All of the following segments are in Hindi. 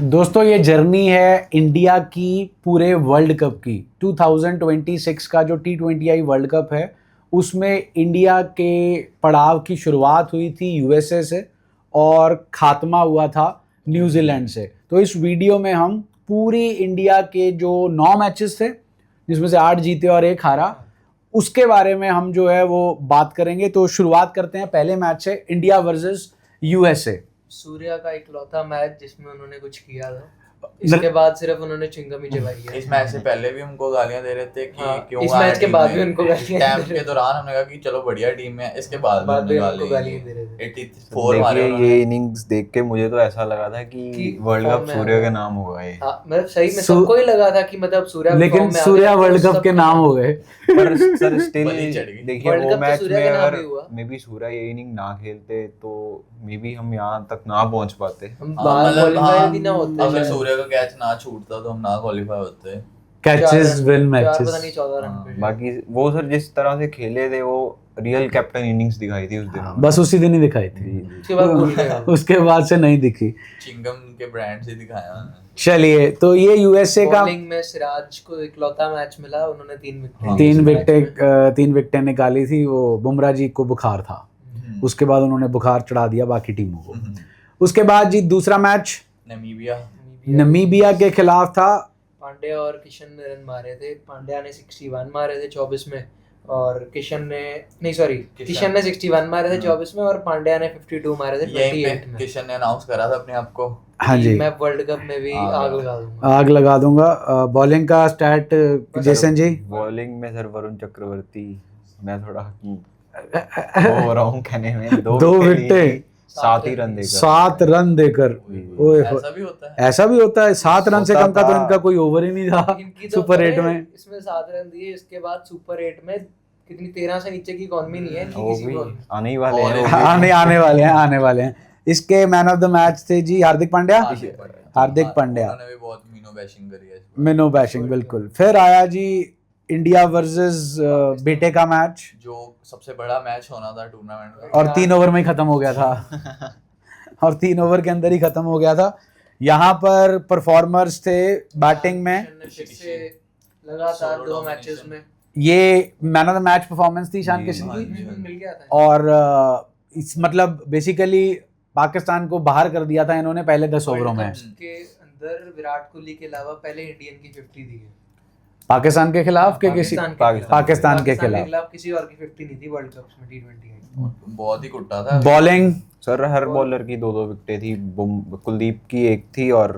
दोस्तों ये जर्नी है इंडिया की पूरे वर्ल्ड कप की। 2026 का जो T20I वर्ल्ड कप है उसमें इंडिया के पड़ाव की शुरुआत हुई थी यूएसए से और खात्मा हुआ था न्यूजीलैंड से। तो इस वीडियो में हम पूरी इंडिया के जो 9 मैचेस थे जिसमें से 8 जीते और 1 हारा, उसके बारे में हम जो है वो बात करेंगे। तो शुरुआत करते हैं, पहले मैच से इंडिया वर्सेस यूएसए। सूर्या का इकलौता मैच जिसमें उन्होंने कुछ किया था, इसके बाद सिर्फ उन्होंने चिंगम ही जलाई है। इस मैच से पहले भी हमको गालियां दे रहे थे कि क्यों इस मैच के बाद भी उनको गालियां टाइम के दौरान हमने कहा कि चलो बढ़िया टीम है, इसके बाद भी उनको गालियां दे रहे थे। 84 मारे देखिए ये इनिंग्स देख के मुझे तो ऐसा लगा था कि वर्ल्ड कप सूर्या के नाम होगा ये। मतलब सही में सबको ही लगा था कि मतलब सूर्या, लेकिन सूर्या वर्ल्ड कप के नाम हो गए। पर सर स्टिल देखिए वो मैच में अगर मे बी सूर्या ये इनिंग ना खेलते तो मे बी हम यहाँ तक ना पहुंच पाते। अगर सूर्या का कैच ना छूटता तो हम ना क्वालिफाई होते। Catches win matches. बाकी वो सर जिस तरह से खेले थे वो रियल कैप्टन इनिंग्स दिखाई थी उस दिन। बस उसी दिन ही दिखाई थी, उसके बाद से नहीं दिखी। चिंगम के ब्रांड से दिखाया। चलिए, तो ये यूएसए का बॉलिंग में सिराज को इकलौता मैच मिला, उन्होंने 3 विकेटें निकाली थी। वो बुमराह जी को बुखार था, उसके बाद उन्होंने बुखार चढ़ा दिया बाकी टीमों को। उसके बाद जी दूसरा मैच नमीबिया के खिलाफ था। पांड्या और किशन ने रन मारे थे। पांड्या ने 61 मारे थे 24 में और किशन ने 61 मारे थे 24 में और पांड्या ने 52 मारे थे 28 में। किशन ने अनाउंस करा था अपने आप को, हाँ जी, मैं वर्ल्ड कप में भी आग लगा दूंगा। बॉलिंग का स्टैट जैसन जी। बॉलिंग में सर वरुण चक्रवर्ती, मैं थोड़ा हो रहा हूँ कहने में, 2 विकेट 7 रन देकर। ऐसा भी होता है 7 रन से कम का तो इनका कोई ओवर ही नहीं था सुपर 8 में। इसमें 7 रन दिए, इसके बाद सुपर 8 में कितनी 13 से नीचे की इकॉनमी नहीं है किसी को। आने वाले हैं। इसके मैन ऑफ द मैच थे जी हार्दिक पांड्या। उन्होंने भी बहुत मिनो बैशिंग बिल्कुल। फिर आया जी इंडिया वर्सेस बेटे का मैच, जो सबसे बड़ा मैच होना था टूर्नामेंट का, और 3 ओवर में ही खत्म हो गया था। और 3 ओवर के अंदर ही खत्म हो गया था। यहाँ पर परफॉर्मर्स थे बैटिंग में लगातार 2 मैचेस में। ये man of the match performance थी ईशान किशन की। और इस मतलब बेसिकली पाकिस्तान को बाहर कर दिया था इन्होंने पहले 10 ओवरों में। के अंदर विराट कोहली के अलावा पहले इंडियन की 50 दी है पाकिस्तान के खिलाफ के किसी पाकिस्तान के खिलाफ किसी और की 50 नहीं थी वर्ल्ड कप में T20। बहुत ही कुट्टा था। बॉलिंग सर हर बॉलर की 2 विकेटें थी। कुलदीप की 1 थी और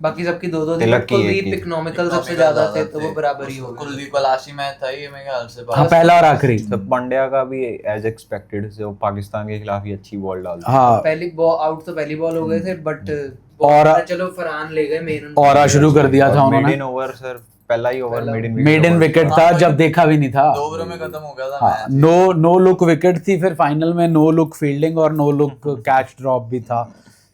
बाकी सबकी 2 थी। कुलदीप इकोनॉमिकल सबसे ज्यादा थे तो वो बराबर ही हो गए। कुलदीप का लास्ट मैच था ये मेरे ख्याल से। हाँ, पहला और आखिरी। तो पांड्या का भी एज एक्सपेक्टेड से पाकिस्तान के खिलाफ ही अच्छी बॉल डाल दी। हाँ, पहली बॉल आउट तो पहली बॉल हो गए थे, बट और चलो फरहान ले गए मेन और शुरू कर दिया था उन्होंने। मेडन ओवर सर, पहला ही ओवर मेडन विकेट था, जब देखा भी नहीं था। 2 ओवरों में खत्म हो गया था। नो लुक विकेट थी, फिर फाइनल में नो लुक फील्डिंग और नो लुक कैच ड्रॉप भी था।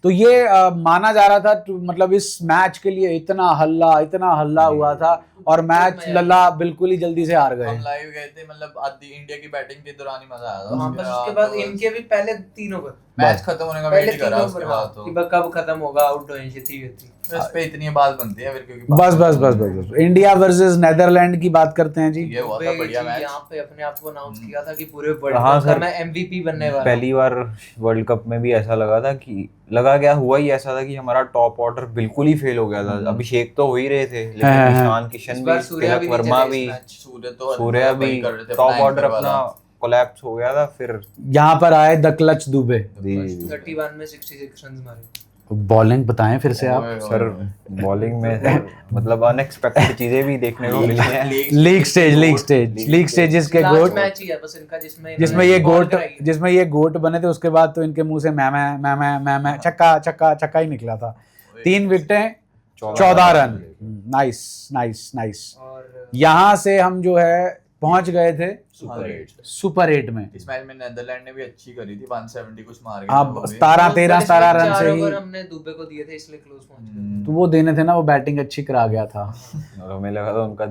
तो ये माना जा रहा था मतलब इस मैच के लिए इतना हल्ला हुआ था और मैच लल्ला बिल्कुल ही जल्दी से हार गए। हम लाइव गए थे, मतलब आधी इंडिया की बैटिंग के दौरान ही मजा आया था। बस उसके बाद इनके भी पहले 3 ओवर मैच खत्म होने का वेट करा, उसके बाद तो कब खत्म होगा, आउट होने चाहिए थी। इस पे इतनी बात बनती है फिर, क्योंकि बस इंडिया वर्सेस नेदरलैंड की बात करते हैं जी। ये हुआ था बढ़िया मैच। यहाँ पे अपने आप को अनाउंस किया था कि पूरे वर्ल्ड कप का मैं एमवीपी बनने वाला। पहली बार वर्ल्ड कप में भी ऐसा लगा था कि हुआ ही ऐसा था कि हमारा टॉप ऑर्डर बिल्कुल ही फेल हो गया था। अभिषेक तो हो ही रहे थे, लेकिन ईशान किशन भी, तिलक वर्मा भी, सूर्या भी, टॉप ऑर्डर अपना कोलैप्स हो गया था। फिर यहाँ पर आए द क्लच दुबे, 31 में 66 रन मारे। बॉलिंग बताएं फिर से आप। सर बॉलिंग में सर मतलब अनएक्सपेक्टेड चीजें भी देखने को मिली हैं। लीग स्टेजेस के गोट मैच ही है बस इनका, जिसमें ये गोट बने थे। उसके बाद तो इनके मुंह से मैं छक्का ही निकला था। 3 विकेटें 14 रन। नाइस। यहाँ से हम जो है पहुंच गए थे सुपर 8 में। इस मैच में नेदरलैंड ने भी अच्छी करी थी, 170 कुछ मार गए। अब 17 रन से ही हमने दुबे को दिए थे, इसलिए क्लोज पहुंच गए। तो वो देने थे ना, वो बैटिंग अच्छी करा गया था। और हमें लगा था उनका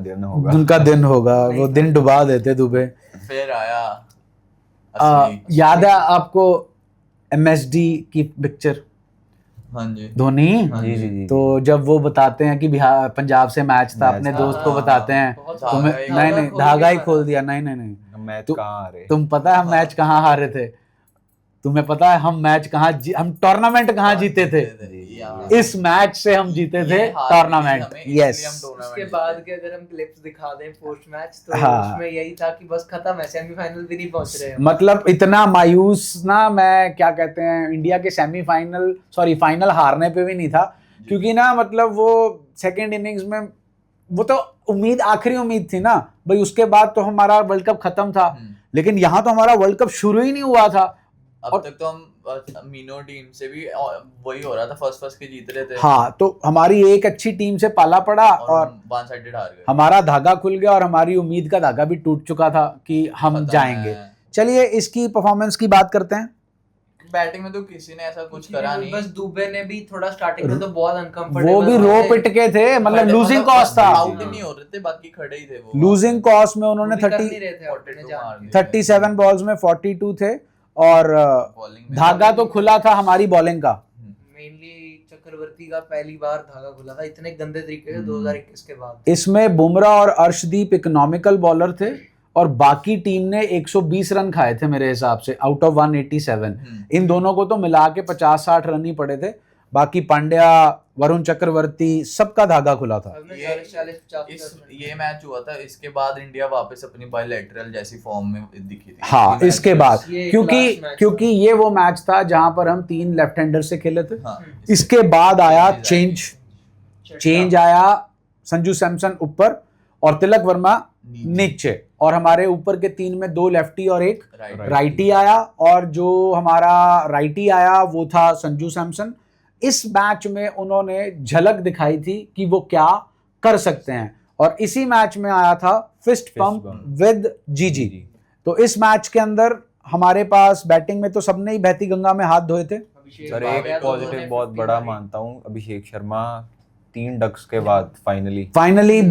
दिन होगा, वो दिन डुबा देते दुबे। फिर आया याद है आपको MSD की पिक्चर हाँ जी धोनी। जी जी जी। तो जब वो बताते हैं कि बिहार पंजाब से मैच था, मैच अपने था। दोस्त को बताते हैं, बहुत तुम्हें धागा नहीं नहीं धागा ही मारा। खोल दिया, नहीं नहीं नहीं, मैच तु- कहाँ आ रहे? तुम पता है हम मैच कहाँ हारे थे? तुम्हें पता है हम मैच कहाँ हम टूर्नामेंट कहाँ जीते थे? इस मैच से हम जीते थे टूर्नामेंट। यस, उसके बाद के अगर हम क्लिप्स दिखा दें पोस्ट मैच तो हाँ। उसमें यही था कि बस खत्म है, सेमीफाइनल भी नहीं पहुंच रहे हैं। मतलब इतना मायूस ना, मैं क्या कहते हैं, इंडिया के सेमीफाइनल सॉरी फाइनल हारने पे भी नहीं था, क्योंकि ना मतलब वो सेकेंड इनिंग्स में वो तो उम्मीद, आखिरी उम्मीद थी ना भाई, उसके बाद तो हमारा वर्ल्ड कप खत्म था, लेकिन यहाँ तो हमारा वर्ल्ड कप शुरू ही नहीं हुआ था। अब तक तो हम मीनो टीम से भी वही हो रहा था, फर्स्ट के जीत रहे थे। हाँ, तो हमारी एक अच्छी टीम से पाला पड़ा और वन साइडेड हार गए। हमारा धागा खुल गया और हमारी उम्मीद का धागा भी टूट चुका था कि हम खत्म जाएंगे। है। चलिए इसकी परफॉर्मेंस की बात करते हैं। बैटिंग में तो किसी ने ऐसा कुछ करा नहीं, बस दुबे ने भी थोड़ा स्टार्टिंग में तो बहुत अनकंफर्टेबल, वो भी रो पिट के थे, मतलब लूजिंग कॉस्ट था, आउट ही नहीं हो रहे थे, बाकी खड़े ही थे वो। लूजिंग कॉस्ट में उन्होंने 37 बॉल्स में 42 थे और धागा तो खुला था हमारी बॉलिंग का। मेनली चक्रवर्ती का पहली बार धागा खुला था इतने गंदे तरीके से 2021 के बाद। इसमें बुमराह और अर्शदीप इकोनॉमिकल बॉलर थे और बाकी टीम ने 120 रन खाए थे मेरे हिसाब से आउट ऑफ 187। इन दोनों को तो मिला के 50-60 रन ही पड़े थे, बाकी पांड्या, वरुण चक्रवर्ती, सबका धागा खुला था। ये मैच हुआ था, इसके बाद इंडिया वापस अपनी बायलैटरल जैसी फॉर्म में दिखी थी। हाँ, इसके बाद ये क्योंकि ये वो मैच था जहां पर हम 3 लेफ्ट हैंडर से खेले थे। हाँ, इसके बाद आया चेंज आया, संजू सैमसन ऊपर और तिलक वर्मा नीचे, और हमारे ऊपर के 3 में 2 लेफ्टी और एक राइटी आया, और जो हमारा राइटी आया वो था संजू सैमसन। इस मैच में उन्होंने झलक दिखाई थी कि वो क्या कर सकते हैं, और इसी मैच में आया था फिस्ट पंप विद जीजी। तो इस मैच के अंदर हमारे पास बैटिंग में तो सबने ही बहती गंगा में हाथ धोए थे। सर एक पॉजिटिव बहुत बड़ा मानता हूँ, अभिषेक शर्मा 3 डक्स के बाद फाइनली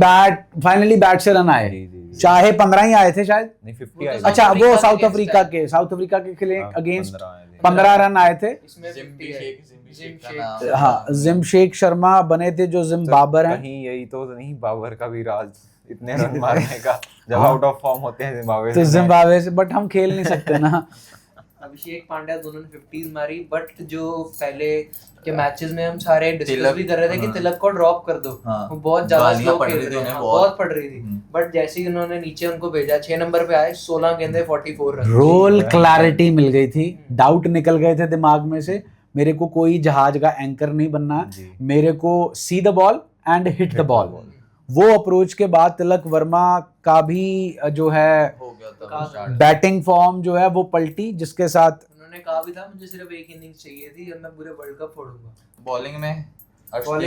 बैट से रन आए। चाहे 15 ही आए थे शायद, नहीं 50 आए। अच्छा वो साउथ अफ्रीका के खिलाफ अगेंस्ट 15 रन आए थे। हाँ, जिम शेख शर्मा बने थे जो जिम बाबर हैं। कहीं यही तो नहीं बाबर का भी राज, इतने रन मारने का, जब आउट ऑफ फॉर्म होते हैं जिम्बाब्वे तो जिम्बाब्वे से, बट हम खेल नहीं सकते ना। अभिषेक पांड्या दोनों ने 50s मारी, बट जो पहले के मैचेस में हम सारे डिस्कस भी कर रहे थे कि तिलक को ड्रॉप कर दो, वो बहुत ज्यादा स्लो खेल रहे थे, बहुत पड़ रही थी, बट जैसे ही उन्होंने नीचे उनको भेजा 6 नंबर पे आए, 16 गेंदे 44 रन, रोल क्लैरिटी मिल गई थी, डाउट निकल गए थे दिमाग में से। मेरे को कोई जहाज का एंकर नहीं बनना है, मेरे को see the ball and hit the ball. वो अप्रोच के बाद तिलक वर्मा का भी जो है बैटिंग फॉर्म जो है वो पलटी, जिसके साथ उन्होंने कहा भी था मुझे सिर्फ एक इनिंग्स चाहिए थी और मैं पूरे वर्ल्ड कप फोड़ूंगा। बॉलिंग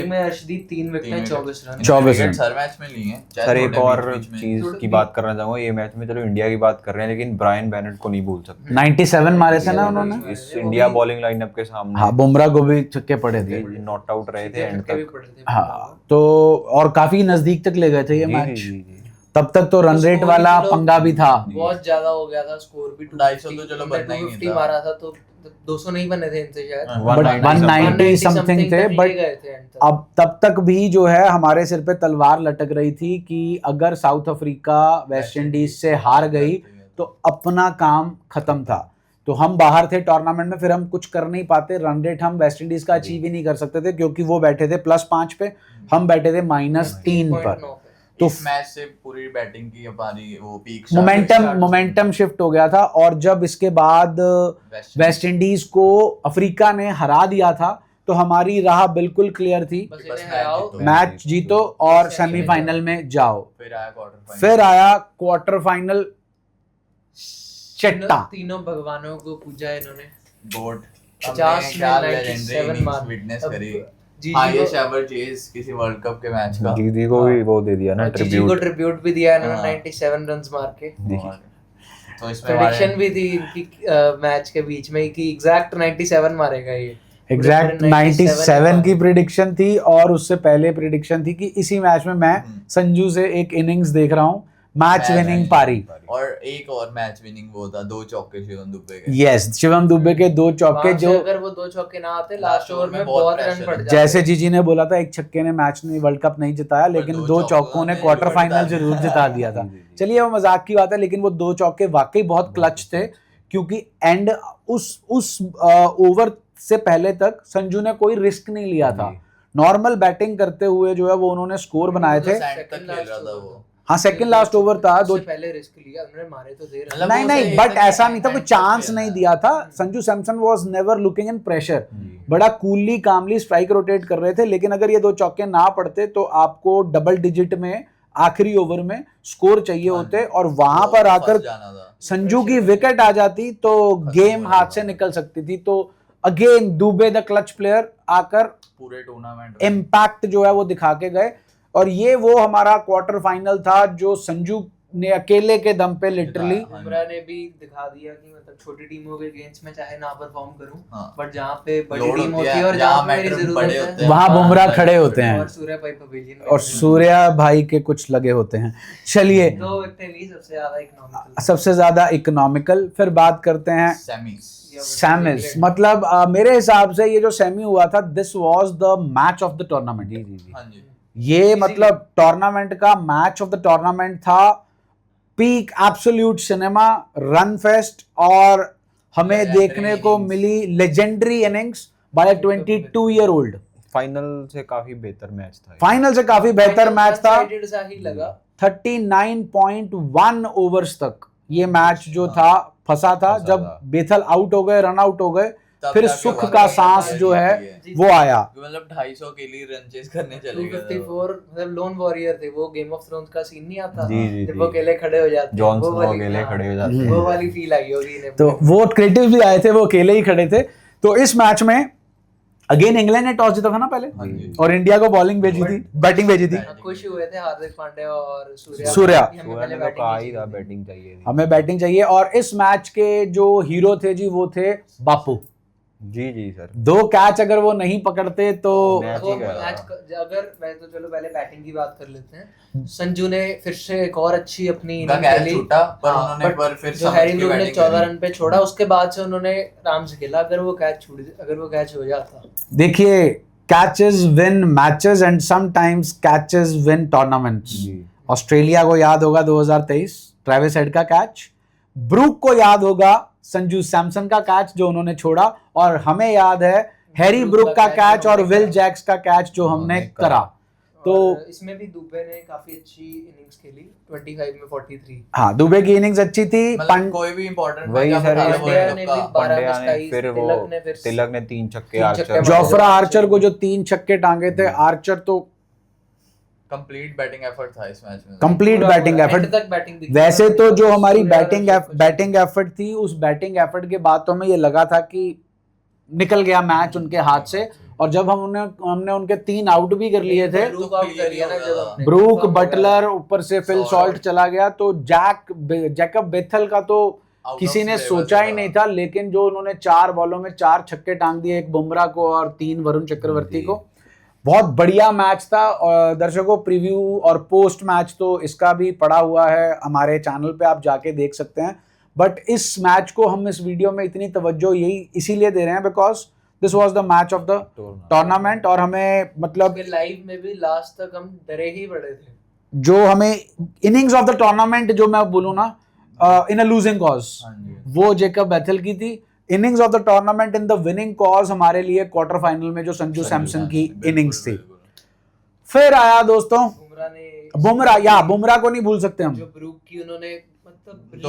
में अर्शदीप 3 विकेटें 24 रन हर मैच में लिए हैं। सर एक और चीज की बात करना चाहूंगा, ये मैच में चलो इंडिया की बात कर रहे हैं, लेकिन ब्रायन बेनेट को नहीं भूल सकते। 97 मारे थे ना उन्होंने इस इंडिया बॉलिंग लाइनअप के सामने। हाँ, बुमराह को भी छक्के पड़े थे, नॉट आउट रहे थे एंड तक। हाँ, तो और काफी नजदीक तक ले गए थे ये मैच। तब तक तो रन रेट वाला पंगा भी था, बहुत ज्यादा हो गया था, स्कोर भी 250 तो चलो बनना ही नहीं था, मारा था तो 200 नहीं बने थे इनसे शायद, बट 190 समथिंग थे। बट अब तब तक भी जो है हमारे सिर पे तलवार लटक रही थी कि अगर साउथ अफ्रीका वेस्ट इंडीज से हार गई तो अपना काम खत्म था। तो हम बाहर थे टूर्नामेंट में, फिर हम कुछ कर नहीं पाते, रन रेट हम वेस्ट इंडीज का अचीव ही नहीं कर सकते थे, क्योंकि वो बैठे थे +5 पे, हम बैठे थे -3 पर। तो इस मैच से पूरी बैटिंग की हमारी वो पीक मोमेंटम शिफ्ट हो गया था। और जब इसके बाद वेस्ट इंडीज को अफ्रीका ने हरा दिया था तो हमारी राह बिल्कुल क्लियर थी, मैच जीतो और सेमीफाइनल में जाओ। फिर आया क्वार्टर फाइनल, चट्टा, तीनों भगवानों को पूजा इन्होंने, बोर्ड 50 में 97 विटनेस करी, हाईएस्ट एवर चेज किसी वर्ल्ड कप के मैच का। जीजी को भी वो दे दिया ना, ट्रिब्यूट भी दिया इन्होंने 97 रन्स मार के। तो इसमें प्रेडिक्शन भी थी इनकी मैच के बीच में कि एग्जैक्ट 97 मारेगा ये, एग्जैक्ट 97 की प्रेडिक्शन थी। और उससे पहले प्रेडिक्शन थी कि इसी मैच में मैं संजू से एक इनिंग्स देख रहा हूँ, मैच विनिंग पारी। और एक और मैच विनिंग वो था 2 चौके शिवम दुबे के। यस, शिवम दुबे के 2 चौके, जो अगर वो 2 चौके ना आते लास्ट ओवर में बहुत रन पड़ जाते। जैसे जीजी ने बोला था, एक छक्के ने मैच नहीं, वर्ल्ड कप नहीं जिताया, लेकिन 2 चौकों ने क्वार्टर फाइनल जरूर जिता दिया था। चलिए वो मजाक की बात है, लेकिन वो 2 चौके वाकई बहुत क्लच थे, क्योंकि एंड उस ओवर से पहले तक संजू ने कोई रिस्क नहीं लिया था। नॉर्मल बैटिंग करते हुए जो है वो उन्होंने स्कोर बनाए थे। हाँ, सेकंड लास्ट ओवर था, 2 पहले रिस्क लिया उन्होंने, मारे तो दे रहे नहीं, बट ऐसा नहीं था, कोई चांस नहीं दिया था। Sanju Samson was never looking in pressure, बड़ा कूलली कामली स्ट्राइक रोटेट कर रहे थे। लेकिन अगर ये 2 चौके ना पड़ते तो आपको डबल डिजिट में आखिरी ओवर में स्कोर चाहिए होते, और वहां पर आकर संजू की विकेट आ जाती तो गेम हाथ से निकल सकती थी। तो again Dubey the clutch player आकर पूरे टूर्नामेंट इम्पैक्ट जो है वो दिखा के गए, और ये वो हमारा क्वार्टर फाइनल था जो संजू ने अकेले के दम पे लिटरली, बुमराह ने भी दिखा दिया कि मतलब छोटी टीमों के अगेंस्ट में चाहे ना परफॉर्म करूं, बट जहां पे बड़ी टीम होती है और जहां पे मेरी जरूरत है वहां बुमराह खड़े होते हैं, और सूर्या भाई पवेलियन में, और सूर्या भाई के कुछ लगे होते हैं। चलिए, 2 विकेट ली, सबसे ज्यादा इकोनॉमिकल। फिर बात करते हैं सेमीज। मतलब मेरे हिसाब से ये जो सेमी हुआ था, this was the match of the tournament. ये मतलब टूर्नामेंट का मैच ऑफ द टूर्नामेंट था। Peak absolute cinema, run fest, और हमें देखने को मिली legendary innings by 22 year old. Final से काफी बेहतर मैच था। फाइनल से काफी बेहतर मैच था। 39.1 ओवर्स तक ये मैच जो था फंसा था। जब बेथल आउट हो गए, रन आउट हो गए, फिर सुख का सांस जो है वो आया। मतलब 250 के लिए रन चेस करने चले गए। 254 मतलब लोन वॉरियर थे वो। गेम ऑफ थ्रोन्स का सीन नहीं आता जब वो अकेले खड़े हो जाते, जॉन स्नो अकेले खड़े हो जाते, वो वाली फील आई होगी इन्हें। तो वो क्रिएटिव भी आए थे, वो अकेले ही खड़े थे। तो इस मैच में अगेन इंग्लैंड ने टॉस जीता था ना पहले, और इंडिया को बॉलिंग भेजी थी, बैटिंग भेजी थी। खुश हुए थे हार्दिक पांड्या और सूर्या। बैटिंग चाहिए थी, हमें बैटिंग चाहिए। और इस मैच के जो हीरो थे जी, वो थे बापू। जी सर। 2 कैच अगर वो नहीं पकड़ते तो मैच अगर मैं तो चलो पहले बैटिंग की बात कर लेते हैं। संजू ने फिर से एक और अच्छी अपनी इनिंग खेली, पर फिर जो हैरी ब्रूक ने 14 रन पे छोड़ा, उसके बाद से उन्होंने आराम से खेला। अगर वो कैच हो जाता, देखिए, catches win matches and sometimes catches win tournaments. Australia को याद होगा 2023 ट्रेविस हेड का कैच, ब्रूक को याद होगा संजू सैमसन का कैच जो उन्होंने छोड़ा, और हमें याद है हैरी ब्रूक का कैच और विल जैक्स का कैच जो हमने करा। तो इसमें भी दुबे ने काफी अच्छी इनिंग्स खेली, 25 में 43। हाँ, दुबे की इनिंग्स अच्छी थी। कोई भी इंपॉर्टेंट वही सर, पंड्या ने फिर तिलक ने 3 छक्के, जोफ्रा आर्चर को जो 3 छक्के टांगे थे, आर्चर तो कंप्लीट बैटिंग एफर्ट था इस मैच में। Complete batting effort. वैसे तो जो हमारी बैटिंग एफर्ट थी, उस बैटिंग एफर्ट के बाद तो हमें ये लगा था कि निकल गया मैच उनके हाथ से। और जब हमने उनके 3 आउट भी कर लिए थे, ब्रूक, बटलर, ऊपर से फिल सॉल्ट चला गया, तो जैकब बेथल का तो किसी ने सोचा ही नहीं था। लेकिन जो उन्होंने 4 बॉलों में 4 छक्के टांग दिए, एक बुमराह को और 3 वरुण चक्रवर्ती को, बहुत बढ़िया मैच था। और दर्शकों, प्रीव्यू और पोस्ट मैच तो इसका भी पड़ा हुआ है हमारे चैनल पे, आप जाके देख सकते हैं। बट इस मैच को हम इस वीडियो में इतनी तवज्जो यही इसीलिए दे रहे हैं because this was the match of the tournament. और हमें मतलब लाइव में भी लास्ट तक हम डरे ही पड़े थे। जो हमें इनिंग्स ऑफ द टूर्नामेंट जो मैं बोलूँ ना, इन अ लूजिंग कॉज, वो जेकब बेथल की थी। Innings of the tournament in the winning cause हमारे लिए क्वार्टर फाइनल में जो संजू सैमसन की इनिंग्स थी। फिर आया दोस्तों बुमराह को नहीं भूल सकते हम, जो ब्रूक की उन्होंने मतलब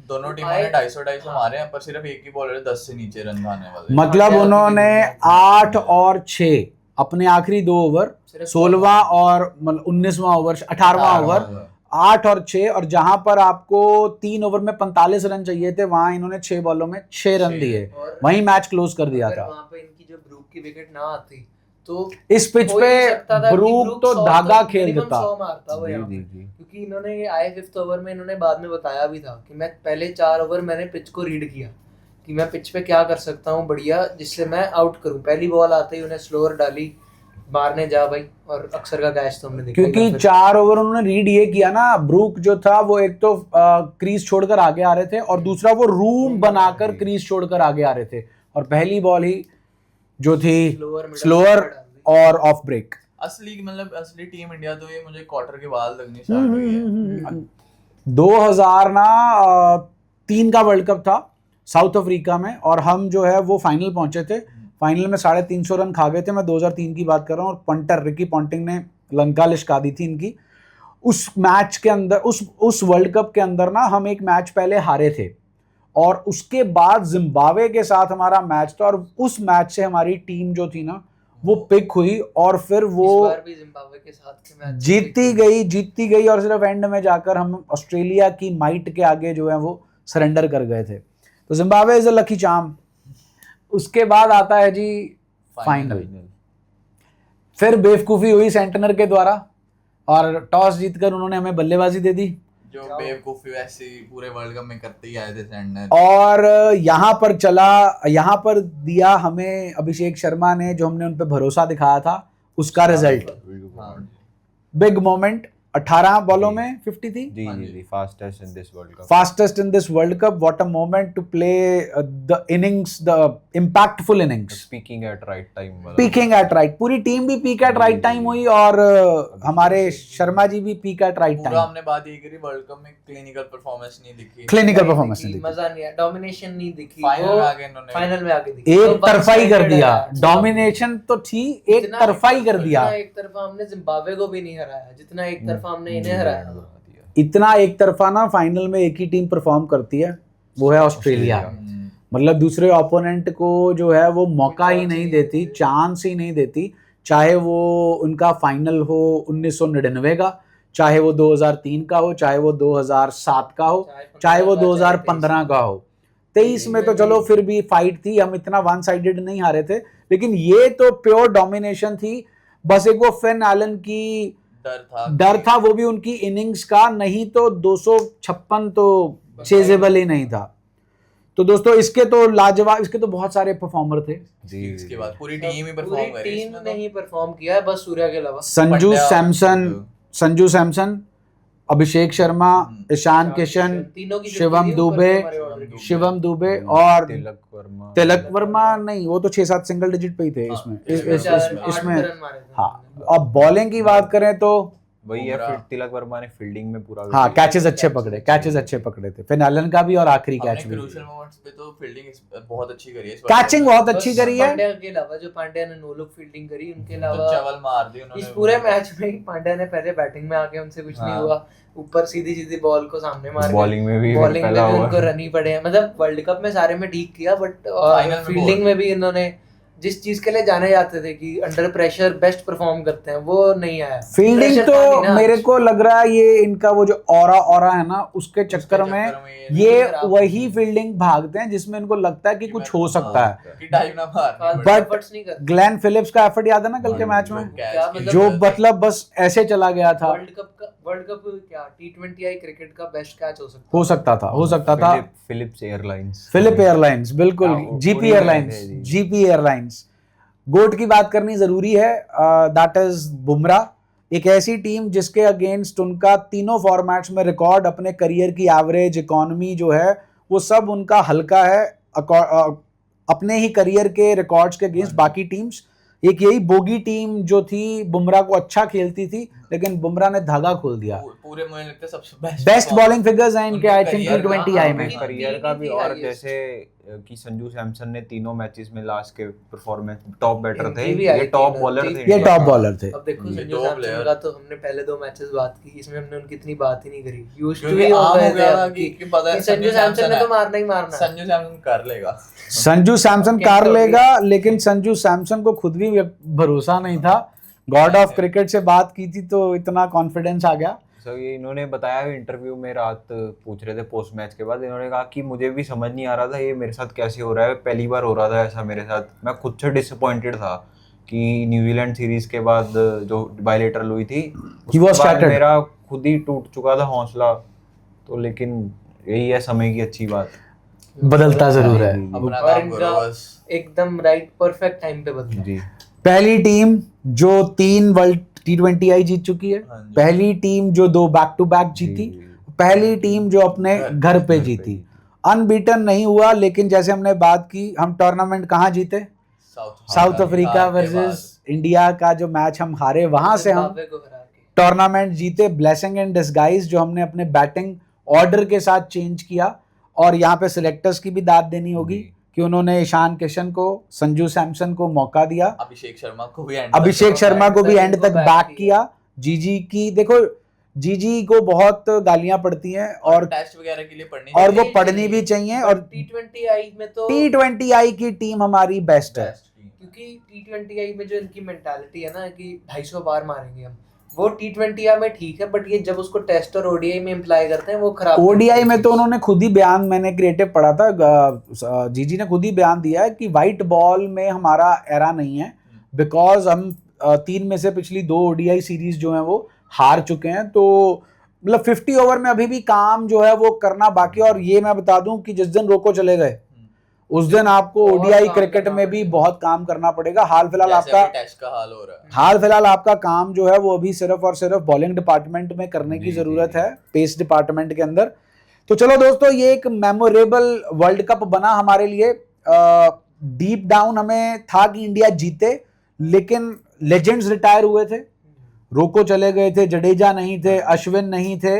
दोनों टीमों ने 250 मारे हैं, पर सिर्फ एक ही बॉलर 10 से नीचे रन खाने वाले। मतलब उन्होंने 8 और 6 अपने आखिरी 2 ओवर, 16वां और 19वां ओवर, 18वां ओवर, 8 और 6, और जहां पर आपको 3 ओवर में 45 रन चाहिए थे, वहां इन्होंने 6 बॉलों में 6 रन दिए, वहीं मैच क्लोज कर दिया था। वहां पे इनकी जो ब्रूक की विकेट ना आती तो इस पिच पे ब्रूक तो धागा खेल देता, 100 मारता वो यहाँ पे। क्योंकि इन्होंने आए 5th ओवर में, इन्होंने बाद में बताया भी था कि मैं पहले 4 ओवर मैंने पिच को रीड किया कि मैं पिच पे क्या कर सकता हूँ बढ़िया, जिससे मैं आउट करूँ। पहली बॉल आते ही उन्हें स्लोअर डाली, मारने जा भाई, और अक्सर का कैच तो हमने देखा। क्योंकि 4 ओवर उन्होंने रीड ये किया ना, ब्रूक जो था वो एक तो क्रीज छोड़कर आगे आ रहे थे और दूसरा वो रूम बनाकर क्रीज छोड़कर आगे आ रहे थे, और पहली बॉल ही जो थी स्लोअर और ऑफ ब्रेक। असली टीम इंडिया तो ये मुझे क्वार्टर के बाद लगनी स्टार्ट हुई है। 2003 का वर्ल्ड कप था साउथ अफ्रीका में, और हम जो है वो फाइनल पहुंचे थे। फाइनल में 350 रन खा गए थे। मैं 2003 की बात कर रहा हूँ, और पंटर रिकी पॉन्टिंग ने लंका लिशका दी थी इनकी। उस मैच के अंदर, उस वर्ल्ड कप के अंदर ना हम एक मैच पहले हारे थे, और उसके बाद जिम्बाब्वे के साथ हमारा मैच था, और उस मैच से हमारी टीम जो थी ना वो पिक हुई, और फिर वो इस बार भी जिम्बाब्वे के साथ के मैच जीतती गई, और सिर्फ एंड में जाकर हम ऑस्ट्रेलिया की माइट के आगे जो है वो सरेंडर कर गए थे। तो Zimbabwe is a lucky charm. उसके बाद आता है जी फाइनल। फिर बेवकूफ़ी हुई सेंटनर के द्वारा, और टॉस जीतकर उन्होंने हमें बल्लेबाजी दे दी, जो बेवकूफी वैसे पूरे वर्ल्ड कप में करते ही आए थे सेंटनर। और यहाँ पर दिया हमें अभिषेक शर्मा ने, जो हमने उन पे भरोसा दिखाया था, उसका रिजल्ट। Big moment. 18 बॉलों में 50 थी। जी fastest in this world cup. What a moment to play the innings, the impactful innings. Peaking at right. पूरी टीम भी पीक एट राइट टाइम हुई, और हमारे शर्मा जी भी पीक एट राइट टाइम। हमने बात ये करी, वर्ल्ड कप में क्लिनिकल परफॉर्मेंस नहीं दिखी, मजा नहीं आया, डोमिनेशन नहीं दिखी। फाइनल में आके दिखी, एक तरफा ही कर दिया। डोमिनेशन तो थी, एक तरफा ही कर दिया। एक तरफा हमने जिम्बाब्वे को भी नहीं हराया जितना एक तरफा हमने इन्हें हराया। इतना एक तरफा ना फाइनल में एक ही टीम परफॉर्म करती है, वो है ऑस्ट्रेलिया। मतलब दूसरे ओपोनेंट को जो है वो मौका ही नहीं देती, चांस ही नहीं देती, चाहे वो उनका फाइनल हो 1999 का, चाहे वो 2003 का हो, चाहे वो 2007 का हो, चाहे वो 2015 का हो। 23 में तो चलो फिर भी फाइट थी, हम इतना वन साइडेड नहीं हारे थे, लेकिन ये तो प्योर डोमिनेशन थी। बस एक वो फिन एलन की डर था, वो भी उनकी इनिंग्स का, नहीं तो 256 तो चेजेबल ही नहीं था। तो दोस्तों इसके तो लाजवाब, इसके तो बहुत सारे परफॉर्मर थे जी। इसके बाद पूरी टीम ही परफॉर्म करी, टीम ने ही परफॉर्म किया है, बस सूर्या के अलावा। संजू सैमसन, अभिषेक शर्मा, ईशान किशन, शिवम दुबे और तिलक वर्मा नहीं, वो तो 6-7 सिंगल डिजिट पे ही थे इसमें। हाँ, अब बॉलिंग की बात करें तो वही है, फिर तिलक वर्मा ने फील्डिंग में पूरा कैचेस अच्छे पकड़े थे। फिर एलन का भी और आखिरी कैच भी। क्रूशियल मोमेंट्स पे तो फील्डिंग बहुत अच्छी करी है, कैचिंग बहुत अच्छी करी है। पांड्या के अलावा, जो पांड्या ने नो लुक फील्डिंग करी, उनके अलावा चवल मार दी उन्होंने। इस पूरे मैच में पांड्या ने पहले बैटिंग में आके उनसे कुछ नहीं हुआ, ऊपर सीधी बॉल को सामने मार, बॉलिंग में भी उनको रन ही पड़े हैं। मतलब वर्ल्ड कप में सारे में ठीक किया, बट फील्डिंग में भी इन्होंने जिस चीज के लिए जाने जाते थे कि अंडर प्रेशर बेस्ट परफॉर्म करते हैं, वो नहीं आया। फील्डिंग तो मेरे को लग रहा है ये इनका वो जो ऑरा है ना, उसके चक्कर में ये वही फील्डिंग भागते हैं जिसमें इनको लगता है कि कुछ हो सकता है। बट ग्लेन फिलिप्स का एफर्ट याद है ना कल के मैच में, जो मतलब बस ऐसे चला गया था। वर्ल्ड कप क्या T20I क्रिकेट का बेस्ट कैच हो सकता था। फिलिप एयरलाइंस बिल्कुल, जीपी एयरलाइंस। गोट की बात करनी जरूरी है, दैट इज बुमराह। एक ऐसी टीम जिसके अगेंस्ट उनका तीनों फॉर्मेट्स में रिकॉर्ड, अपने करियर की एवरेज, इकोनॉमी जो है वो सब उनका हल्का है अपने ही करियर के रिकॉर्ड्स के अगेंस्ट बाकी टीम्स। एक यही बोगी टीम जो थी, बुमराह को अच्छा खेलती थी, लेकिन बुमराह ने धागा खोल दिया। पूरे मुझे लगता है सबसे बेस्ट बॉलिंग फिगर्स हैं इनके, आई थिंक T20I में करियर का भी। और जैसे कि संजू सैमसन ने तीनों मैचेस में लास्ट के परफॉर्मेंस टॉप बैटर थे, ये टॉप बॉलर थे। अब देखो संजू सैमसन का तो हमने पहले 2 मैचेस बात की, इसमें हमने उनकी इतनी बात ही नहीं करी। यूज्ड टू ही हो गया कि पता है संजू सैमसन ने तो मारना ही मारना। संजू सैमसन कर लेगा, लेकिन संजू सैमसन को खुद भी भरोसा नहीं था। गॉड ऑफ क्रिकेट से बात की थी तो इतना कॉन्फिडेंस आ गया। ये इन्होंने बताया इंटरव्यू में, रात पूछ रहे थे पोस्ट मैच के बाद, इन्होंने कहा कि मुझे भी समझ नहीं आ रहा था ये मेरे साथ कैसे हो रहा है, पहली बार हो रहा था ऐसा मेरे साथ। मैं खुद से डिसअपॉइंटेड था कि न्यूजीलैंड सीरीज के बाद जो बायलेटरल हुई थी, मेरा खुद ही टूट चुका था हौसला। तो लेकिन यही है समय की अच्छी बात, बदलता जरूर है। एकदम राइट परफेक्ट टाइम पे बदला। पहली टीम जो 3 वर्ल्ड T20I जीत चुकी है, पहली टीम जो 2 बैक टू बैक जीती, पहली टीम जो अपने घर पे जीती। अनबीटन नहीं हुआ, लेकिन जैसे हमने बात की, हम टूर्नामेंट कहाँ जीते? साउथ अफ्रीका वर्सेस इंडिया का जो मैच हम हारे, वहां से हम टूर्नामेंट जीते। ब्लेसिंग इन डिस्गाइज जो हमने अपने बैटिंग ऑर्डर के साथ चेंज किया, और यहाँ पे सिलेक्टर्स की भी दाद देनी होगी कि उन्होंने ईशान किशन को, संजू सैमसन को मौका दिया, अभिषेक शर्मा को भी एंड तक बैक किया। जीजी की देखो, जीजी को बहुत गालियां पड़ती हैं और टेस्ट वगैरह के लिए पढ़नी, और वो पढ़नी भी चाहिए। और T20I में तो T20I की टीम हमारी बेस्ट है, क्योंकि T20I में जो इनकी मेंटालिटी है ना कि 250 बार मारेंगे हम, वो T20I में ठीक है, बट ये जब उसको टेस्ट और ओडीआई में इम्प्लाई करते हैं वो खराब। ओडीआई में तो उन्होंने खुद ही बयान, मैंने क्रिएटिव पढ़ा था, जीजी ने खुद ही बयान दिया है कि व्हाइट बॉल में हमारा एरा नहीं है, बिकॉज हम 3 में से पिछली 2 ओडीआई सीरीज जो है वो हार चुके हैं। तो मतलब 50 ओवर में अभी भी काम जो है वो करना बाकी। और ये मैं बता दूं कि जिस दिन रोको चले गए उस दिन आपको ओडीआई क्रिकेट में भी बहुत काम करना पड़ेगा। हाल फिलहाल आपका काम जो है वो अभी सिर्फ और सिर्फ बॉलिंग डिपार्टमेंट में करने की जरूरत है, पेस डिपार्टमेंट के अंदर। तो चलो दोस्तों, ये एक मेमोरेबल वर्ल्ड कप बना हमारे लिए। डीप डाउन हमें था कि इंडिया जीते, लेकिन लेजेंड्स रिटायर हुए थे, रोको चले गए थे, जडेजा नहीं थे, अश्विन नहीं थे,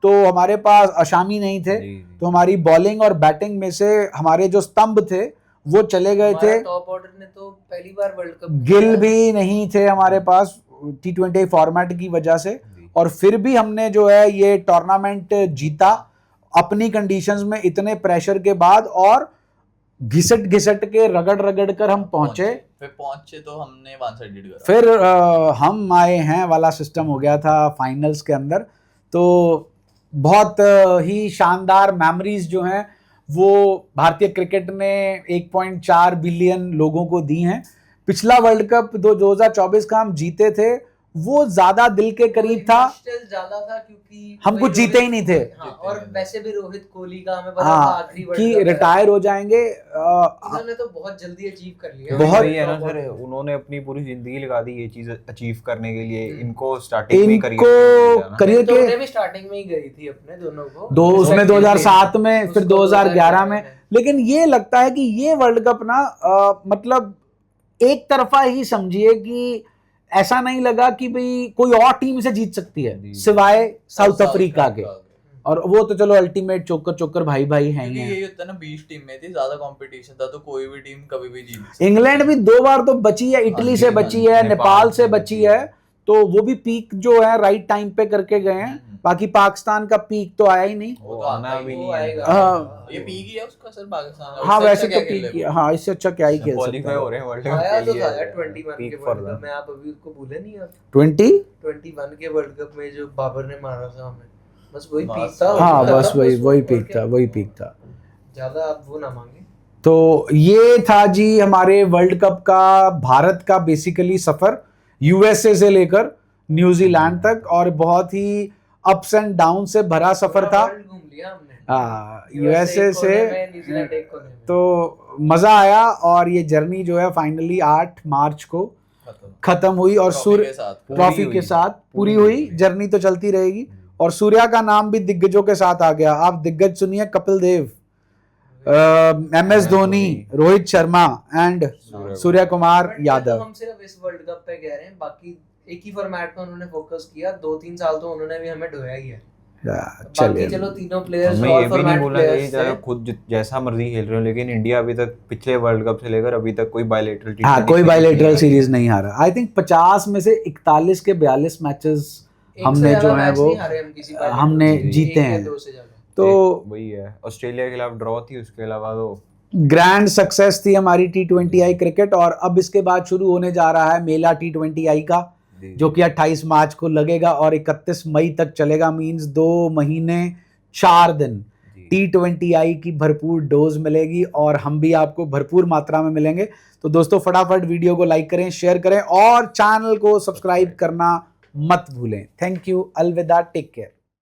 तो हमारे पास अशामी नहीं थे, तो हमारी बॉलिंग और बैटिंग में से हमारे जो स्तंभ थे वो चले गए थे। टॉप ऑर्डर ने तो पहली बार वर्ल्ड कप, गिल भी नहीं थे हमारे पास T20 फॉर्मेट की वजह से, और फिर भी हमने जो है ये टूर्नामेंट जीता अपनी कंडीशंस में, इतने प्रेशर के बाद, और घिसट के रगड़ कर हम पहुंचे तो हमने वन साइडेड करा, फिर हम आए हैं वाला सिस्टम हो गया था फाइनल्स के अंदर। तो बहुत ही शानदार मेमोरीज जो हैं वो भारतीय क्रिकेट ने 1.4 बिलियन लोगों को दी हैं। पिछला वर्ल्ड कप 2024 का हम जीते थे, वो ज्यादा दिल के करीब था, ज्यादा था क्योंकि हम कुछ जीते ही नहीं थे। और वैसे भी रोहित कोहली का हमें पता था आखिरी वर्ल्ड कि रिटायर हो जाएंगे। इन्होंने तो बहुत जल्दी अचीव कर लिया, बहुत है ना सर, उन्होंने अपनी पूरी जिंदगी लगा दी ये चीज अचीव करने के लिए। इनको स्टार्टिंग में करियर के भी स्टार्टिंग में ही गई थी अपने दोनों को, उसमें 2007 में, फिर 2011 में। लेकिन ये लगता है कि ये वर्ल्ड कप ना मतलब एक तरफा ही समझिए, कि ऐसा नहीं लगा कि भाई कोई और टीम से जीत सकती है सिवाय साउथ अफ्रीका के। और वो तो चलो अल्टीमेट चोकर भाई हैं। ये होता है ना, 20 टीम में थी, ज्यादा कंपटीशन था, तो कोई भी टीम कभी भी जीत सकती। इंग्लैंड भी 2 बार तो बची है, इटली से बची है, नेपाल से बची है, तो वो भी पीक जो है राइट टाइम पे करके गए हैं। बाकी पाकिस्तान का पीक तो आया ही नहीं, वो तो आना भी नहीं है। ये पीक ही है उसका सर, पाकिस्तान। हाँ वैसे तो पीक किया, हाँ इससे अच्छा क्या ही खेल सकते क्वालीफाई हो रहे हैं वर्ल्ड कप आया तो था 21 के वर्ल्ड कप में, आप अभी उसको भूले नहीं आप? 21 के वर्ल्ड कप में जो बाबर ने मारा था हमें, बस वही पीक था। हाँ बस वही पीक था, ज्यादा आप वो ना मांगे। तो ये था जी हमारे वर्ल्ड कप का, भारत का बेसिकली सफर यूएसए से लेकर न्यूजीलैंड तक, और बहुत ही अप्स एंड डाउन से भरा सफर था। घूम लिया हमने यूएसए से, तो मजा आया। और ये जर्नी जो है फाइनली 8 मार्च को खत्म हुई, और सूर्य ट्रॉफी के साथ पूरी हुई। जर्नी तो चलती रहेगी, और सूर्या का नाम भी दिग्गजों के साथ आ गया। आप दिग्गज सुनिए, कपिल देव, MS धोनी, रोहित शर्मा एंड सूर्य कुमार यादव। हम सिर्फ इस वर्ल्ड कप पे कह रहे हैं, बाकी एक ही फॉर्मेट में उन्होंने फोकस किया। 2-3 साल तो उन्होंने भी हमें ढोया ही है। चलो तीनों प्लेयर्स मैं ये भी नहीं बोला कि खुद जैसा मर्जी खेल रहे हो, लेकिन इंडिया अभी तक पिछले वर्ल्ड कप से लेकर अभी तक कोई बायलैटरल सीरीज नहीं हारा। आई थिंक 50 में से 41 के 42 मैचेस हमने जो है वो हमने जीते हैं। तो वही है, ऑस्ट्रेलिया के खिलाफ ड्रॉ थी, उसके अलावा तो ग्रैंड सक्सेस थी हमारी T20I क्रिकेट। और अब इसके बाद शुरू होने जा रहा है मेला T20I का, जो कि 28 मार्च को लगेगा और 31 मई तक चलेगा। मींस 2 महीने 4 दिन T20I की भरपूर डोज मिलेगी, और हम भी आपको भरपूर मात्रा में मिलेंगे। तो दोस्तों फटाफट वीडियो को लाइक करें, शेयर करें, और चैनल को सब्सक्राइब करना मत भूलें। थैंक यू, अलविदा, टेक केयर।